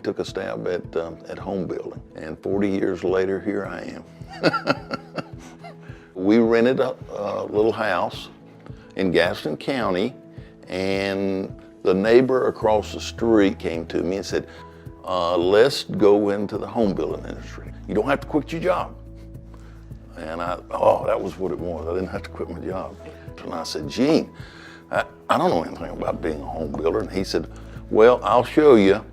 took a stab at home building, and 40 years later, here I am. We rented a little house in Gaston County, and the neighbor across the street came to me and said, let's go into the home building industry. You don't have to quit your job. And that was what it was. I didn't have to quit my job. And I said, Gene, I don't know anything about being a home builder. And he said, well, I'll show you,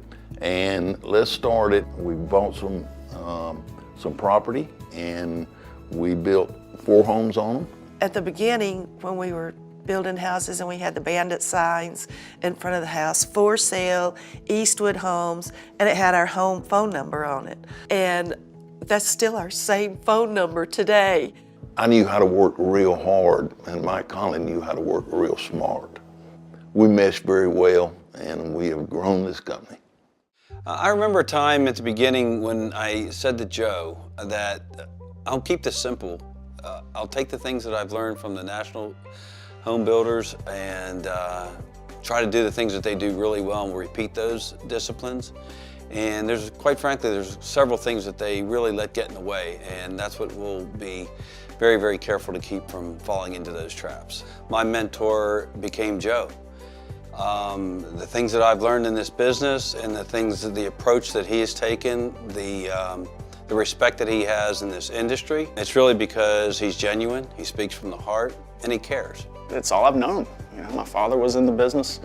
and let's start it. We bought some property, and we built 4 homes on them. At the beginning, when we were building houses and we had the bandit signs in front of the house, for sale, Eastwood Homes, and it had our home phone number on it. And that's still our same phone number today. I knew how to work real hard, and Mike Conley knew how to work real smart. We meshed very well, and we have grown this company. I remember a time at the beginning when I said to Joe that I'll keep this simple. I'll take the things that I've learned from the national home builders and try to do the things that they do really well and repeat those disciplines. And quite frankly, there's several things that they really let get in the way, and that's what we'll be very, very careful to keep from falling into those traps. My mentor became Joe. The things that I've learned in this business and the approach that he has taken, the respect that he has in this industry, it's really because he's genuine, he speaks from the heart, and he cares. It's all I've known. You know, my father was in the business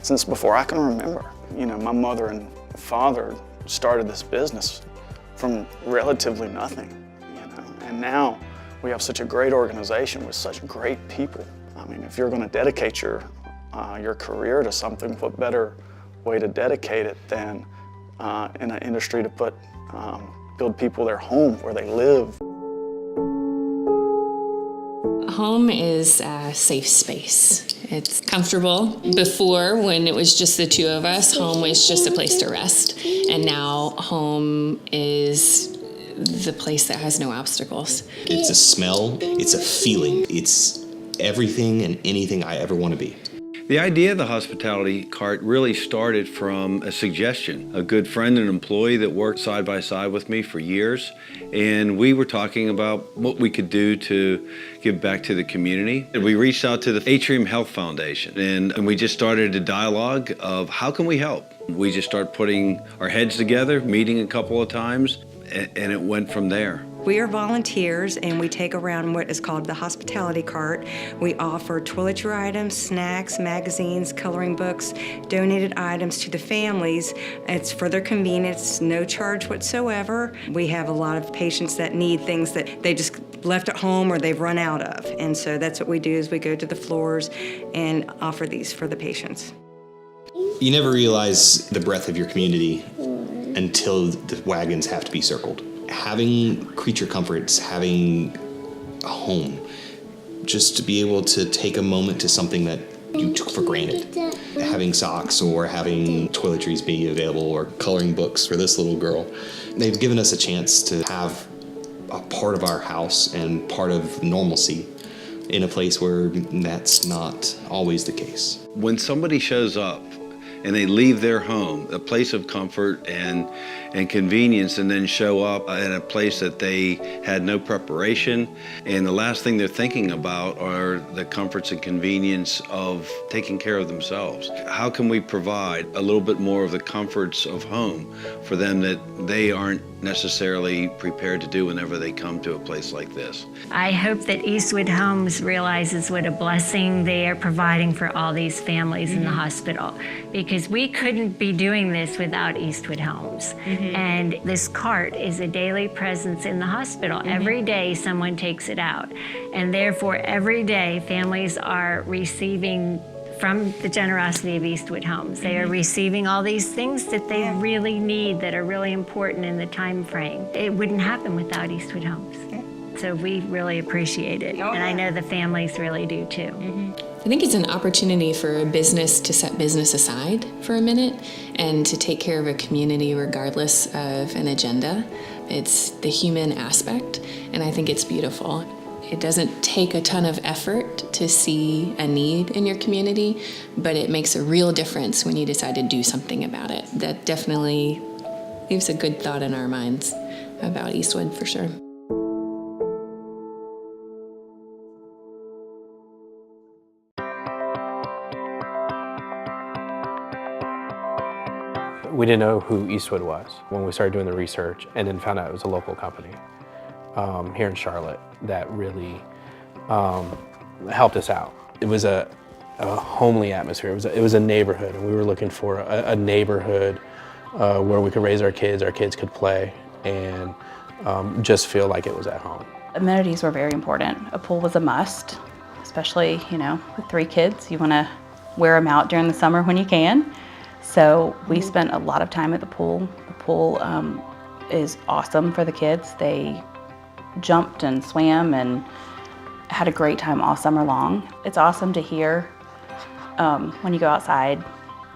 since before I can remember. You know, my mother and father started this business from relatively nothing, you know, and now we have such a great organization with such great people. I mean, if you're going to dedicate your career to something, what better way to dedicate it than in an industry to build people their home where they live. Home is a safe space. It's comfortable. Before, when it was just the two of us, home was just a place to rest. And now home is the place that has no obstacles. It's a smell, it's a feeling, it's everything and anything I ever want to be. The idea of the hospitality cart really started from a suggestion. A good friend and employee that worked side by side with me for years, and we were talking about what we could do to give back to the community. And we reached out to the Atrium Health Foundation, and we just started a dialogue of how can we help? We just started putting our heads together, meeting a couple of times, and it went from there. We are volunteers, and we take around what is called the hospitality cart. We offer toiletry items, snacks, magazines, coloring books, donated items to the families. It's for their convenience, no charge whatsoever. We have a lot of patients that need things that they just left at home or they've run out of. And so that's what we do, is we go to the floors and offer these for the patients. You never realize the breadth of your community until the wagons have to be circled. Having creature comforts, having a home, just to be able to take a moment to something that you took for granted. Having socks or having toiletries be available or coloring books for this little girl. They've given us a chance to have a part of our house and part of normalcy in a place where that's not always the case. When somebody shows up and they leave their home, a place of comfort and convenience, and then show up at a place that they had no preparation, and the last thing they're thinking about are the comforts and convenience of taking care of themselves. How can we provide a little bit more of the comforts of home for them that they aren't necessarily prepared to do whenever they come to a place like this? I hope that Eastwood Homes realizes what a blessing they are providing for all these families in the hospital, because we couldn't be doing this without Eastwood Homes. And this cart is a daily presence in the hospital. Every day someone takes it out, and therefore every day families are receiving from the generosity of Eastwood Homes. They are receiving all these things that they really need, that are really important in the time frame. It wouldn't happen without Eastwood Homes. So we really appreciate it, and I know the families really do too. I think it's an opportunity for a business to set business aside for a minute and to take care of a community regardless of an agenda. It's the human aspect, and I think it's beautiful. It doesn't take a ton of effort to see a need in your community, but it makes a real difference when you decide to do something about it. That definitely leaves a good thought in our minds about Eastwood for sure. We didn't know who Eastwood was when we started doing the research, and then found out it was a local company here in Charlotte that really helped us out. It was a homely atmosphere. It was a neighborhood, and we were looking for a neighborhood where we could raise our kids could play, and just feel like it was at home. Amenities were very important. A pool was a must, especially, with 3 kids. You want to wear them out during the summer when you can. So we spent a lot of time at the pool. The pool is awesome for the kids. They jumped and swam and had a great time all summer long. It's awesome to hear when you go outside,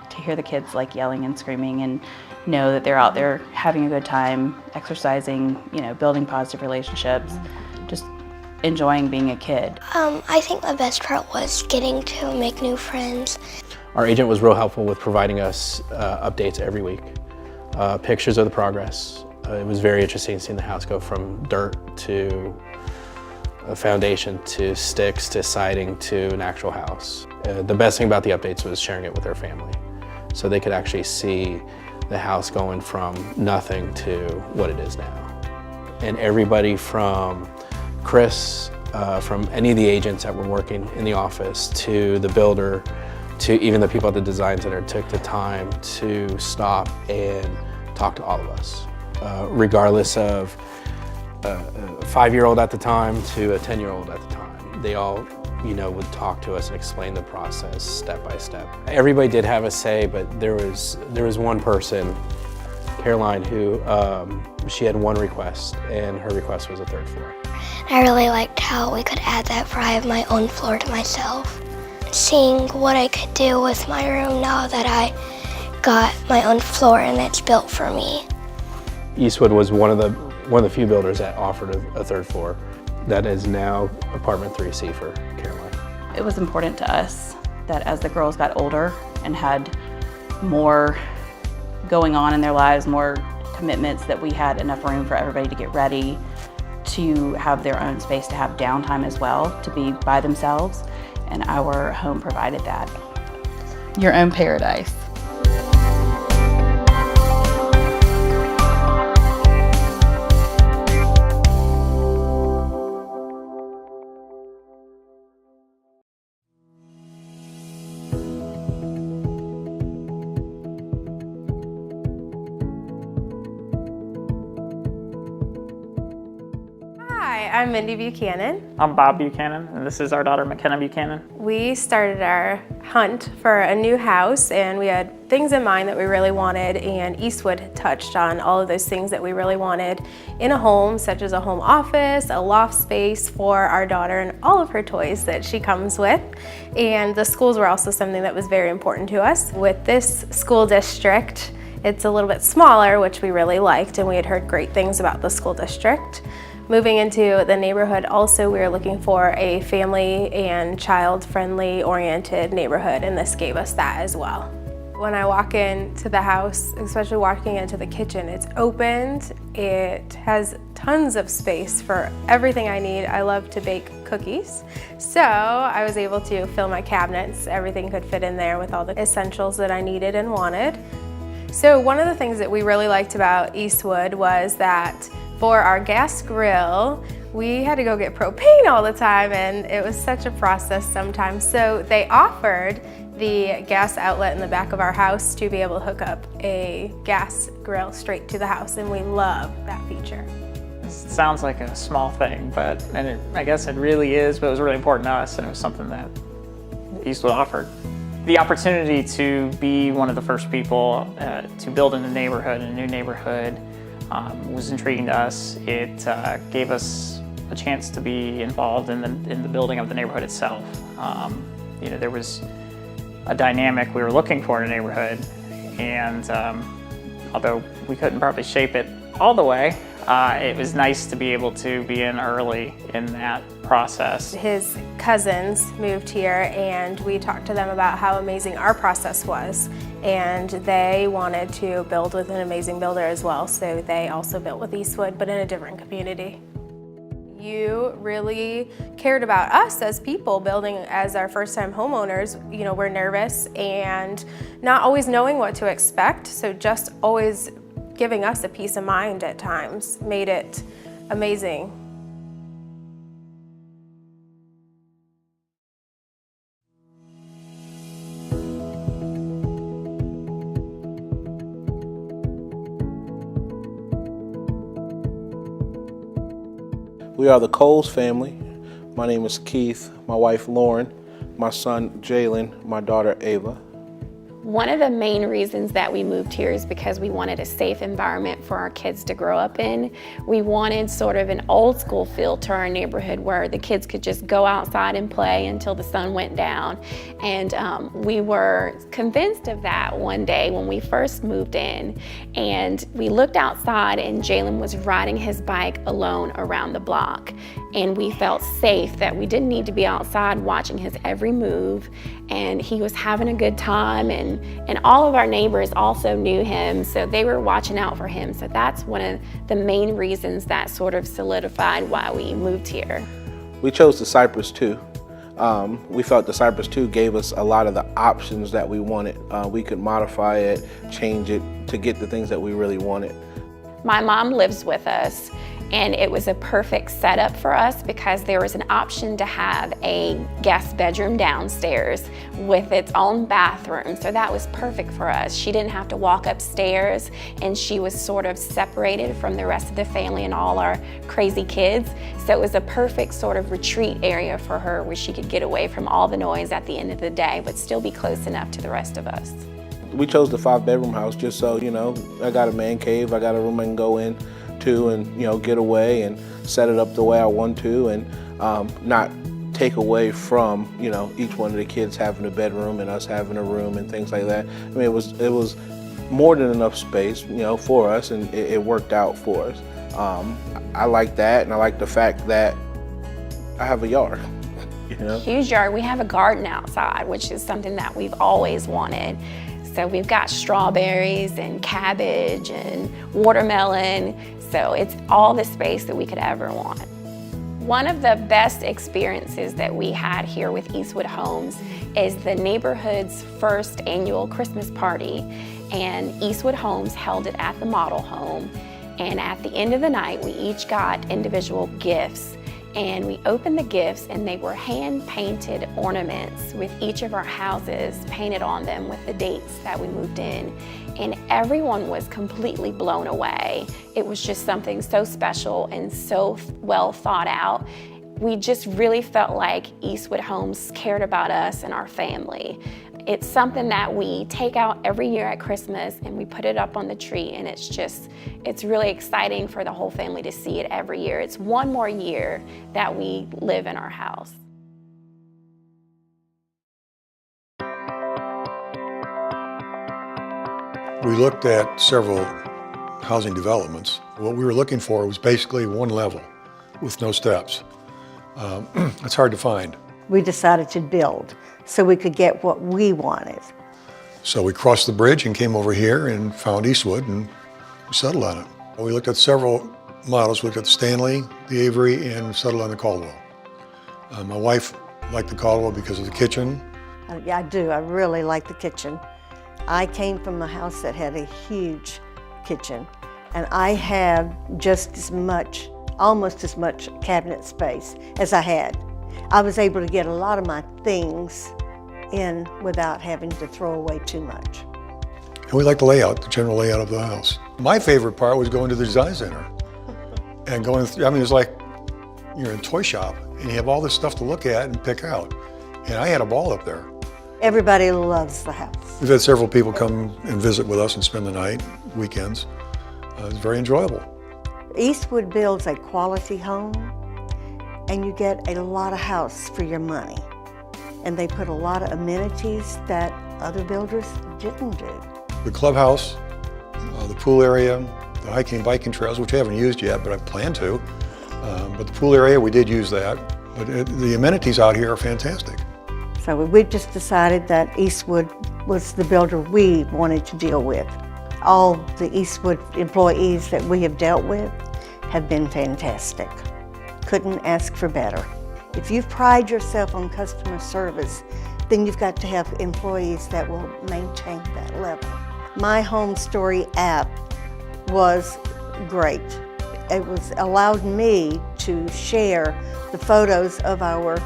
to hear the kids like yelling and screaming and know that they're out there having a good time, exercising, building positive relationships, just enjoying being a kid. I think the best part was getting to make new friends. Our agent was real helpful with providing us updates every week, pictures of the progress. It was very interesting seeing the house go from dirt to a foundation to sticks to siding to an actual house. The best thing about the updates was sharing it with their family, so they could actually see the house going from nothing to what it is now. And everybody from Chris, from any of the agents that were working in the office, to the builder, to even the people at the design center, took the time to stop and talk to all of us, regardless of a 5-year-old at the time to a 10-year-old at the time. They all, would talk to us and explain the process step by step. Everybody did have a say, but there was one person, Caroline, who she had one request, and her request was a 3rd floor. I really liked how we could add that for I have my own floor to myself. Seeing what I could do with my room now that I got my own floor and it's built for me. Eastwood was one of the few builders that offered a 3rd floor. That is now apartment 3C for Caroline. It was important to us that as the girls got older and had more going on in their lives, more commitments, that we had enough room for everybody to get ready, to have their own space, to have downtime as well, to be by themselves. And our home provided that. Your own paradise. Hi, I'm Mindy Buchanan. I'm Bob Buchanan, and this is our daughter, McKenna Buchanan. We started our hunt for a new house, and we had things in mind that we really wanted, and Eastwood touched on all of those things that we really wanted in a home, such as a home office, a loft space for our daughter, and all of her toys that she comes with. And the schools were also something that was very important to us. With this school district, it's a little bit smaller, which we really liked, and we had heard great things about the school district. Moving into the neighborhood, also we were looking for a family and child-friendly oriented neighborhood, and this gave us that as well. When I walk into the house, especially walking into the kitchen, it's opened, it has tons of space for everything I need. I love to bake cookies, so I was able to fill my cabinets. Everything could fit in there with all the essentials that I needed and wanted. So one of the things that we really liked about Eastwood was that for our gas grill, we had to go get propane all the time, and it was such a process sometimes. So they offered the gas outlet in the back of our house to be able to hook up a gas grill straight to the house, and we love that feature. It sounds like a small thing, I guess it really is, but it was really important to us, and it was something that Eastwood offered. The opportunity to be one of the first people to build in a new neighborhood, was intriguing to us. It gave us a chance to be involved in the building of the neighborhood itself. There was a dynamic we were looking for in a neighborhood, and although we couldn't probably shape it all the way, it was nice to be able to be in early in that process. His cousins moved here and we talked to them about how amazing our process was, and they wanted to build with an amazing builder as well, so they also built with Eastwood, but in a different community. You really cared about us as people building as our first-time homeowners. You know, we're nervous and not always knowing what to expect, so just always giving us a peace of mind at times made it amazing. We are the Coles family. My name is Keith, my wife Lauren, my son Jalen, my daughter Ava. One of the main reasons that we moved here is because we wanted a safe environment for our kids to grow up in. We wanted sort of an old school feel to our neighborhood where the kids could just go outside and play until the sun went down. And we were convinced of that one day when we first moved in. And we looked outside and Jalen was riding his bike alone around the block. And we felt safe that we didn't need to be outside watching his every move. And he was having a good time, and all of our neighbors also knew him, so they were watching out for him. So that's one of the main reasons that sort of solidified why we moved here. We chose the Cypress 2. We felt the Cypress 2 gave us a lot of the options that we wanted. We could modify it, change it to get the things that we really wanted. My mom lives with us, and it was a perfect setup for us because there was an option to have a guest bedroom downstairs with its own bathroom. So that was perfect for us. She didn't have to walk upstairs, and she was sort of separated from the rest of the family and all our crazy kids. So it was a perfect sort of retreat area for her where she could get away from all the noise at the end of the day, but still be close enough to the rest of us. We chose the 5-bedroom house just so, you know, I got a man cave, I got a room I can go in to and, you know, get away and set it up the way I want to, and not take away from, you know, each one of the kids having a bedroom and us having a room and things like that. I mean, it was more than enough space, you know, for us, and it worked out for us. I like that, and I like the fact that I have a yard. You know? Huge yard. We have a garden outside, which is something that we've always wanted. So we've got strawberries and cabbage and watermelon. So it's all the space that we could ever want. One of the best experiences that we had here with Eastwood Homes is the neighborhood's first annual Christmas party. And Eastwood Homes held it at the model home. And at the end of the night, we each got individual gifts. And we opened the gifts, and they were hand-painted ornaments with each of our houses painted on them with the dates that we moved in. And everyone was completely blown away. It was just something so special and so well thought out. We just really felt like Eastwood Homes cared about us and our family. It's something that we take out every year at Christmas and we put it up on the tree, and it's really exciting for the whole family to see it every year. It's one more year that we live in our house. We looked at several housing developments. What we were looking for was basically one level with no steps. It's hard to find. We decided to build so we could get what we wanted. So we crossed the bridge and came over here and found Eastwood and we settled on it. We looked at several models. We looked at the Stanley, the Avery, and settled on the Caldwell. My wife liked the Caldwell because of the kitchen. Yeah, I do. I really like the kitchen. I came from a house that had a huge kitchen, and I have just as much, almost as much cabinet space as I had. I was able to get a lot of my things in without having to throw away too much. And we liked the layout, the general layout of the house. My favorite part was going to the design center and going through, I mean, it was like you're in a toy shop and you have all this stuff to look at and pick out. And I had a ball up there. Everybody loves the house. We've had several people come and visit with us and spend the night, weekends. It's very enjoyable. Eastwood builds a quality home, and you get a lot of house for your money. And they put a lot of amenities that other builders didn't do. The clubhouse, the pool area, the hiking and biking trails, which I haven't used yet, but I plan to. But the pool area, we did use that. But the amenities out here are fantastic. So we just decided that Eastwood was the builder we wanted to deal with. All the Eastwood employees that we have dealt with have been fantastic. Couldn't ask for better. If you pride yourself on customer service, then you've got to have employees that will maintain that level. My Home Story app was great. It allowed me to share the photos of our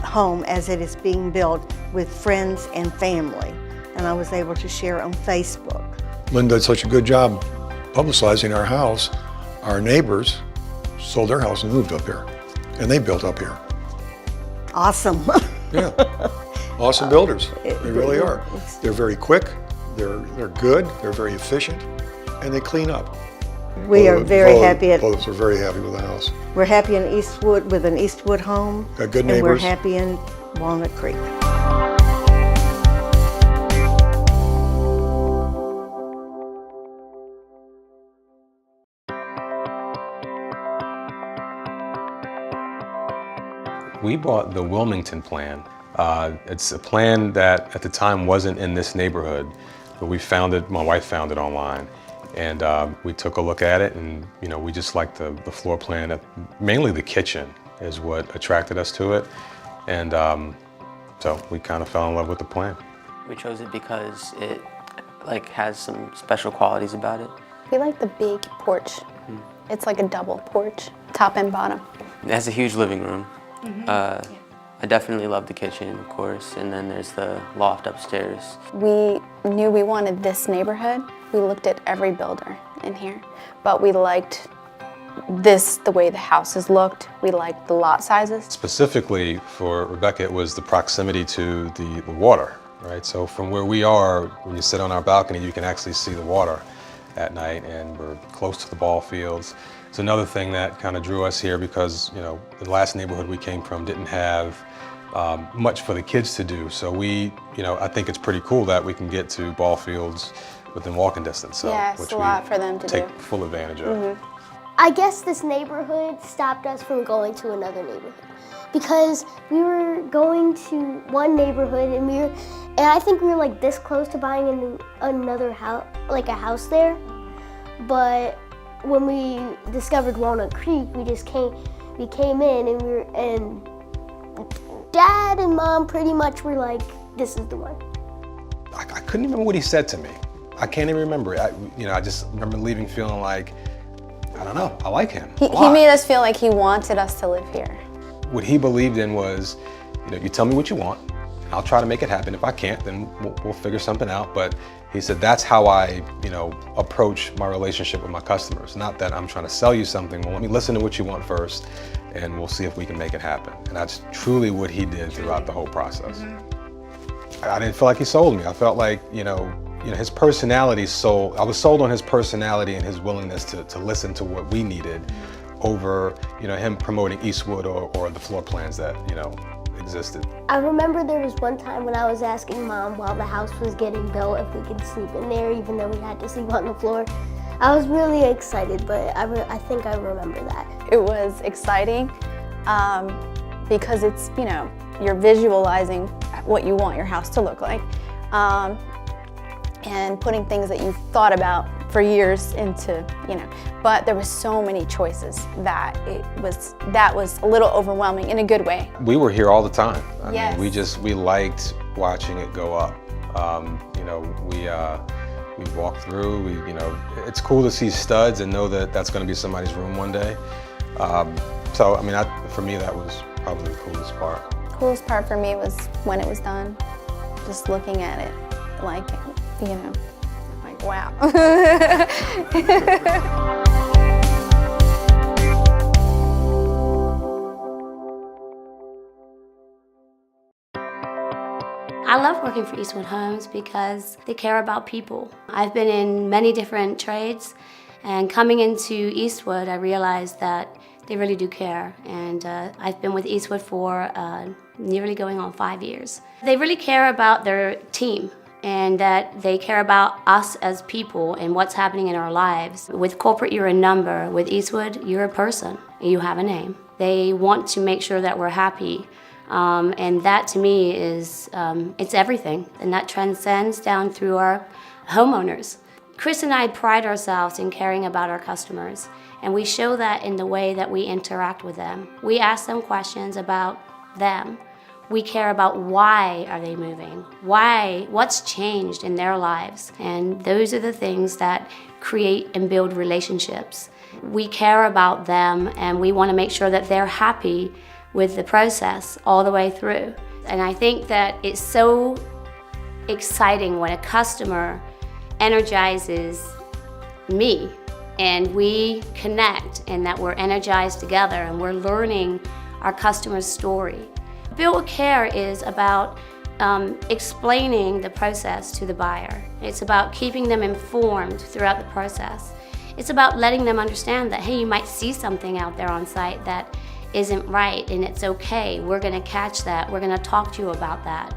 home as it is being built with friends and family, and I was able to share on Facebook. Linda did such a good job publicizing our house. Our neighbors sold their house and moved up here, and they built up here. Awesome. Yeah, awesome builders. They really are. They're very quick, they're good, they're very efficient, and they clean up. We are very happy Both of us are very happy with the house. We're happy in Eastwood with an Eastwood home. Got good And we're neighbors. happy in Walnut Creek. We bought the Wilmington plan. It's a plan that at the time wasn't in this neighborhood, but we found it, my wife found it online. And we took a look at it, and we just liked the floor plan. Mainly the kitchen is what attracted us to it. And so we kind of fell in love with the plan. We chose it because it has some special qualities about it. We like the big porch. It's like a double porch, top and bottom. It has a huge living room. I definitely love the kitchen, of course, and then there's the loft upstairs. We knew we wanted this neighborhood. We looked at every builder in here, but we liked the way the houses looked. We liked the lot sizes. Specifically for Rebecca, it was the proximity to the water, right? So from where we are, when you sit on our balcony, you can actually see the water at night, and we're close to the ball fields. It's another thing that kind of drew us here because, the last neighborhood we came from didn't have much for the kids to do. So I think it's pretty cool that we can get to ball fields within walking distance. So, yeah, it's which a lot for them to take do. full advantage of. I guess this neighborhood stopped us from going to another neighborhood because we were going to one neighborhood and I think we were this close to buying another house, a house there. But when we discovered Walnut Creek, we came in and Dad and Mom pretty much were like, this is the one. I couldn't remember what he said to me. I can't even remember it. I just remember leaving feeling like, I don't know, I like him. He made us feel like he wanted us to live here. What he believed in was, you tell me what you want, I'll try to make it happen. If I can't, then we'll figure something out. But he said that's how I, approach my relationship with my customers. Not that I'm trying to sell you something. Well, let me listen to what you want first, and we'll see if we can make it happen. And that's truly what he did throughout the whole process. I didn't feel like he sold me. I felt like, his personality sold. I was sold on his personality and his willingness to listen to what we needed over, him promoting Eastwood or the floor plans that, existed. I remember there was one time when I was asking Mom while the house was getting built if we could sleep in there even though we had to sleep on the floor. I was really excited, but I think I remember that. It was exciting because it's, you're visualizing what you want your house to look like and putting things that you've thought about for years into, but there were so many choices that that was a little overwhelming in a good way. We were here all the time. I Yes. mean, we liked watching it go up. We walked through, it's cool to see studs and know that that's gonna be somebody's room one day. For me, that was probably the coolest part. Coolest part for me was when it was done, just looking at it, wow. I love working for Eastwood Homes because they care about people. I've been in many different trades, and coming into Eastwood, I realized that they really do care. And I've been with Eastwood for nearly going on 5 years. They really care about their team. and that they care about us as people and what's happening in our lives. With corporate, you're a number. With Eastwood, you're a person. You have a name. They want to make sure that we're happy. And that to me is, it's everything. And that transcends down through our homeowners. Chris and I pride ourselves in caring about our customers. And we show that in the way that we interact with them. We ask them questions about them. We care about why are they moving? Why? What's changed in their lives? And those are the things that create and build relationships. We care about them and we want to make sure that they're happy with the process all the way through. And I think that it's so exciting when a customer energizes me and we connect and that we're energized together and we're learning our customer's story. Built with Care is about explaining the process to the buyer. It's about keeping them informed throughout the process. It's about letting them understand that, hey, you might see something out there on site that isn't right and it's okay. We're gonna catch that. We're gonna talk to you about that.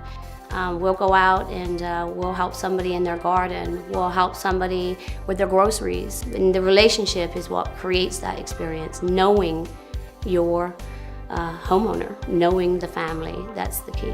We'll go out and we'll help somebody in their garden. We'll help somebody with their groceries. And the relationship is what creates that experience. Knowing your homeowner, knowing the family, that's the key.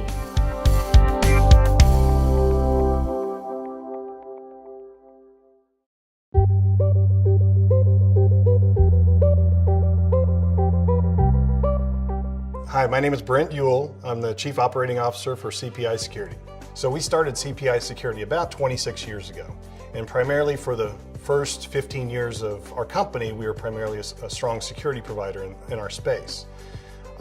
Hi, my name is Brent Ewell. I'm the Chief Operating Officer for CPI Security. So we started CPI Security about 26 years ago. And primarily for the first 15 years of our company, we were primarily a strong security provider in our space.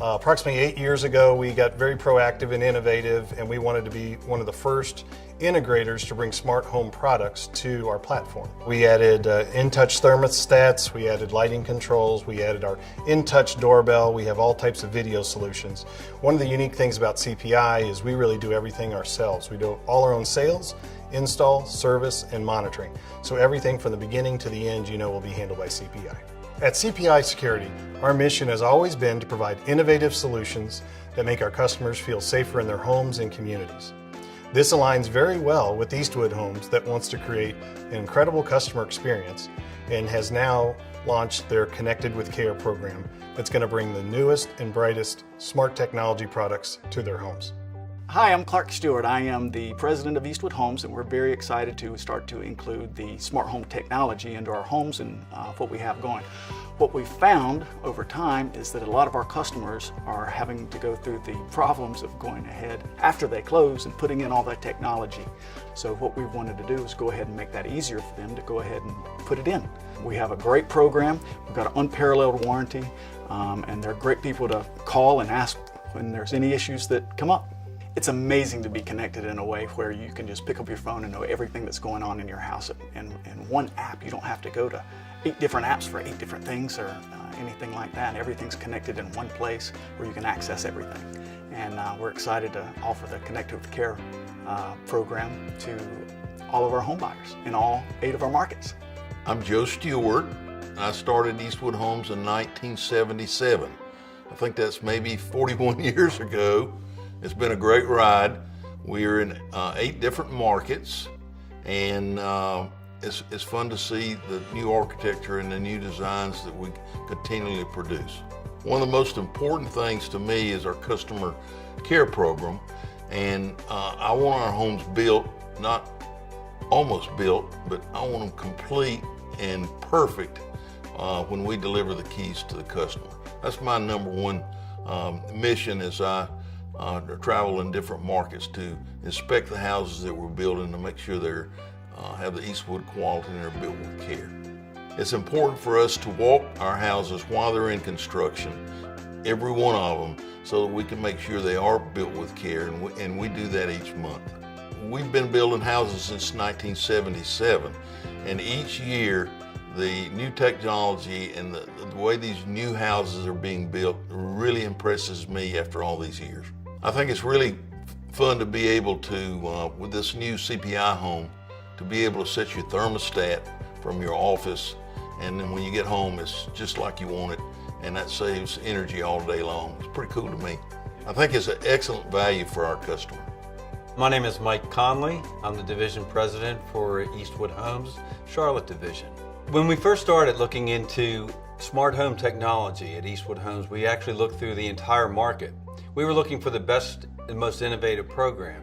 Approximately 8 years ago, we got very proactive and innovative, and we wanted to be one of the first integrators to bring smart home products to our platform. We added in-touch thermostats, we added lighting controls, we added our in-touch doorbell, we have all types of video solutions. One of the unique things about CPI is we really do everything ourselves. We do all our own sales, install, service, and monitoring. So everything from the beginning to the end, will be handled by CPI. At CPI Security, our mission has always been to provide innovative solutions that make our customers feel safer in their homes and communities. This aligns very well with Eastwood Homes that wants to create an incredible customer experience and has now launched their Connected with Care program that's going to bring the newest and brightest smart technology products to their homes. Hi, I'm Clark Stewart. I am the president of Eastwood Homes, and we're very excited to start to include the smart home technology into our homes and what we have going. What we found over time is that a lot of our customers are having to go through the problems of going ahead after they close and putting in all that technology. So what we wanted to do is go ahead and make that easier for them to go ahead and put it in. We have a great program. We've got an unparalleled warranty, and they're great people to call and ask when there's any issues that come up. It's amazing to be connected in a way where you can just pick up your phone and know everything that's going on in your house. And one app, you don't have to go to 8 different apps for 8 different things or anything like that. Everything's connected in one place where you can access everything. And we're excited to offer the Connected with Care program to all of our home buyers in all 8 of our markets. I'm Joe Stewart. I started Eastwood Homes in 1977. I think that's maybe 41 years ago. It's been a great ride. We are in 8 different markets, and it's fun to see the new architecture and the new designs that we continually produce. One of the most important things to me is our customer care program, and I want our homes built, not almost built, but I want them complete and perfect when we deliver the keys to the customer. That's my number one mission as I travel in different markets to inspect the houses that we're building to make sure they're have the Eastwood quality and they're built with care. It's important for us to walk our houses while they're in construction, every one of them, so that we can make sure they are built with care, and we do that each month. We've been building houses since 1977, and each year the new technology and the way these new houses are being built really impresses me after all these years. I think it's really fun to be able to, with this new CPI home, to be able to set your thermostat from your office, and then when you get home it's just like you want it, and that saves energy all day long. It's pretty cool to me. I think it's an excellent value for our customer. My name is Mike Conley. I'm the division president for Eastwood Homes, Charlotte Division. When we first started looking into smart home technology at Eastwood Homes, we actually looked through the entire market. We were looking for the best and most innovative program,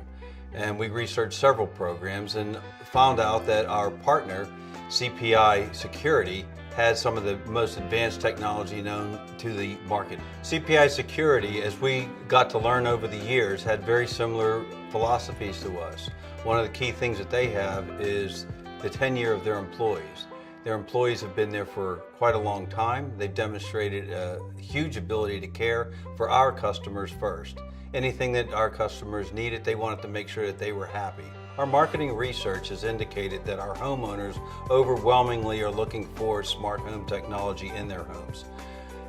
and we researched several programs and found out that our partner, CPI Security, had some of the most advanced technology known to the market. CPI Security, as we got to learn over the years, had very similar philosophies to us. One of the key things that they have is the tenure of their employees. Their employees have been there for quite a long time. They've demonstrated a huge ability to care for our customers first. Anything that our customers needed, they wanted to make sure that they were happy. Our marketing research has indicated that our homeowners overwhelmingly are looking for smart home technology in their homes.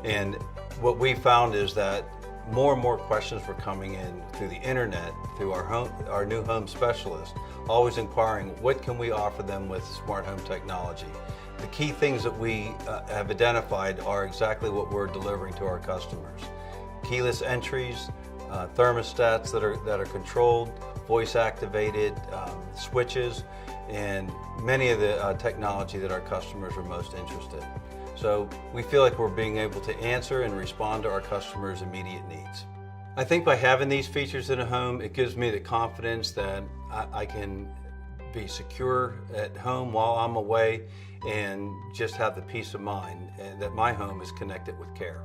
And what we found is that more and more questions were coming in through the internet, through our new home specialist, always inquiring, what can we offer them with smart home technology? The key things that we have identified are exactly what we're delivering to our customers. Keyless entries, thermostats that are controlled, voice activated switches, and many of the technology that our customers are most interested in. So we feel like we're being able to answer and respond to our customers' immediate needs. I think by having these features in a home, it gives me the confidence that I can be secure at home while I'm away and just have the peace of mind that my home is connected with care.